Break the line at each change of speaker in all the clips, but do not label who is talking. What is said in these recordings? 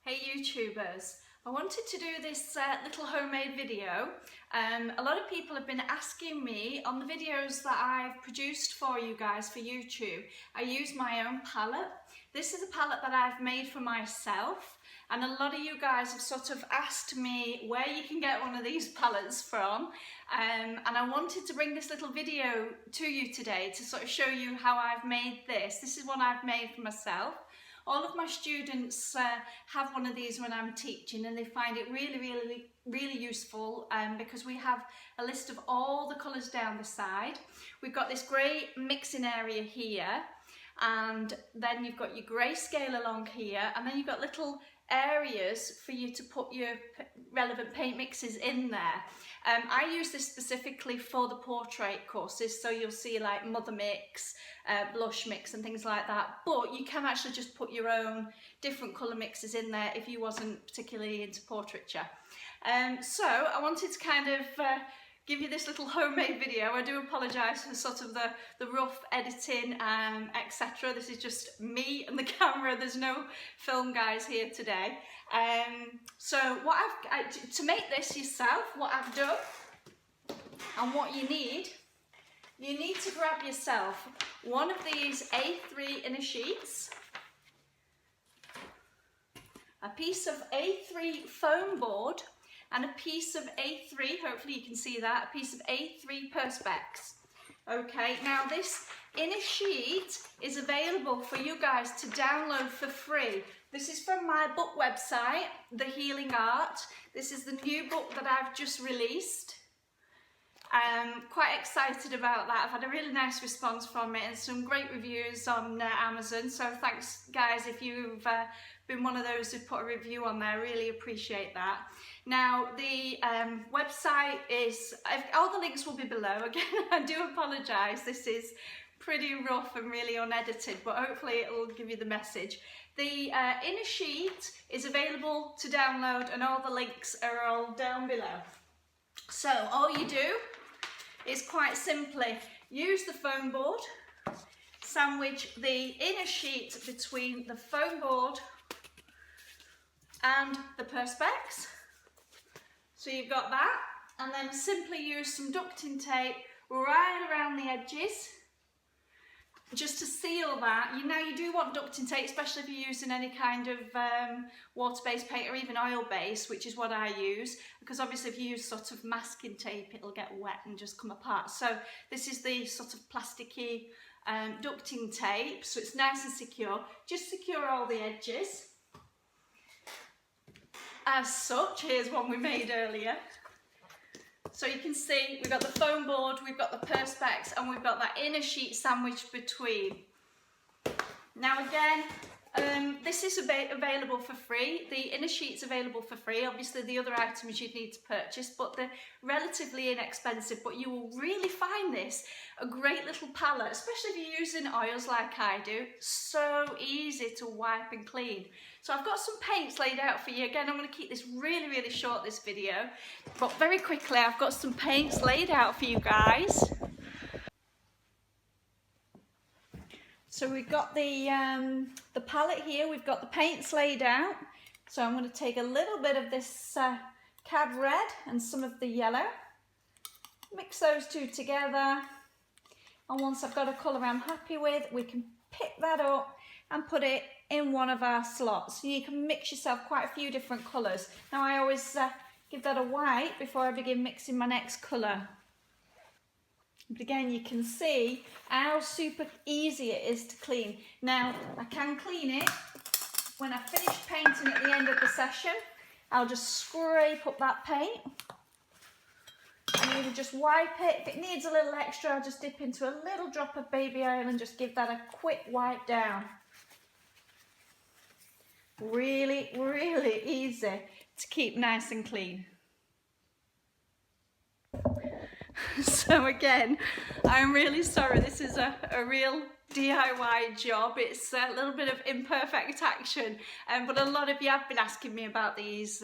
Hey YouTubers, I wanted to do this little homemade video. A lot of people have been asking me on the videos that I've produced for you guys for YouTube. I use my own palette. This is a palette that I've made for myself, and a lot of you guys have sort of asked me where you can get one of these palettes from, and I wanted to bring this little video to you today to sort of show you how I've made this. This is one I've made for myself. All of my students have one of these when I'm teaching, and they find it really useful because we have a list of all the colours down the side. We've got this grey mixing area here, and then you've got your grayscale along here, and then you've got little areas for you to put your relevant paint mixes in there. I use this specifically for the portrait courses, so you'll see like mother mix, blush mix and things like that, but you can actually just put your own different colour mixes in there if you wasn't particularly into portraiture. So I wanted to kind of give you this little homemade video. I do apologise for sort of the rough editing, etc. This is just me and the camera. There's no film guys here today. So what to make this yourself, what I've done and what you need to grab yourself one of these A3 inner sheets, a piece of A3 foam board, and a piece of A3, hopefully you can see that, a piece of A3 Perspex. Okay, now this inner sheet is available for you guys to download for free. This is from my book website, The Healing Art. This is the new book that I've just released. I'm quite excited about that. I've had a really nice response from it and some great reviews on Amazon, so thanks guys if you've been one of those who put a review on there. I really appreciate that. Now the website is, all the links will be below. Again, I do apologise, this is pretty rough and really unedited, but hopefully it will give you the message. The inner sheet is available to download and all the links are all down below. So all you do is quite simply use the foam board, sandwich the inner sheet between the foam board and the Perspex. So you've got that, and then simply use some ducting tape right around the edges just to seal that. Now you do want ducting tape, especially if you're using any kind of water-based paint or even oil-based, which is what I use, because obviously if you use sort of masking tape it'll get wet and just come apart. So this is the sort of plasticky ducting tape, so it's nice and secure. Just secure all the edges. As such, here's one we made earlier. So you can see we've got the foam board, we've got the Perspex, and we've got that inner sheet sandwiched between. Now again, this is available for free. The inner sheet's available for free. Obviously the other items you'd need to purchase, but they're relatively inexpensive. But you will really find this a great little palette, especially if you're using oils like I do. So easy to wipe and clean. So I've got some paints laid out for you. Again, I'm going to keep this really short, this video, but very quickly I've got some paints laid out for you guys. So we've got the palette here, we've got the paints laid out. So I'm going to take a little bit of this cab red and some of the yellow, mix those two together, and once I've got a colour I'm happy with, we can pick that up and put it in one of our slots. You can mix yourself quite a few different colours. Now I always give that a white before I begin mixing my next colour. But again, you can see how super easy it is to clean. Now, I can clean it when I finish painting at the end of the session. I'll just scrape up that paint and either just wipe it. If it needs a little extra, I'll just dip into a little drop of baby oil and just give that a quick wipe down. Really easy to keep nice and clean. So again, I'm really sorry, this is a real DIY job. It's a little bit of imperfect action, but a lot of you have been asking me about these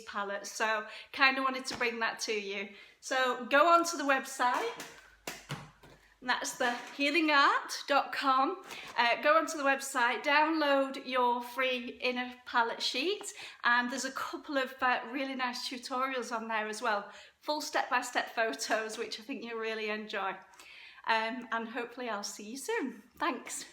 palettes, so kind of wanted to bring that to you. So go onto the website, and that's the healingart.com. Go onto the website, download your free inner palette sheet, and there's a couple of really nice tutorials on there as well. Full step-by-step photos, which I think you'll really enjoy. And hopefully I'll see you soon. Thanks.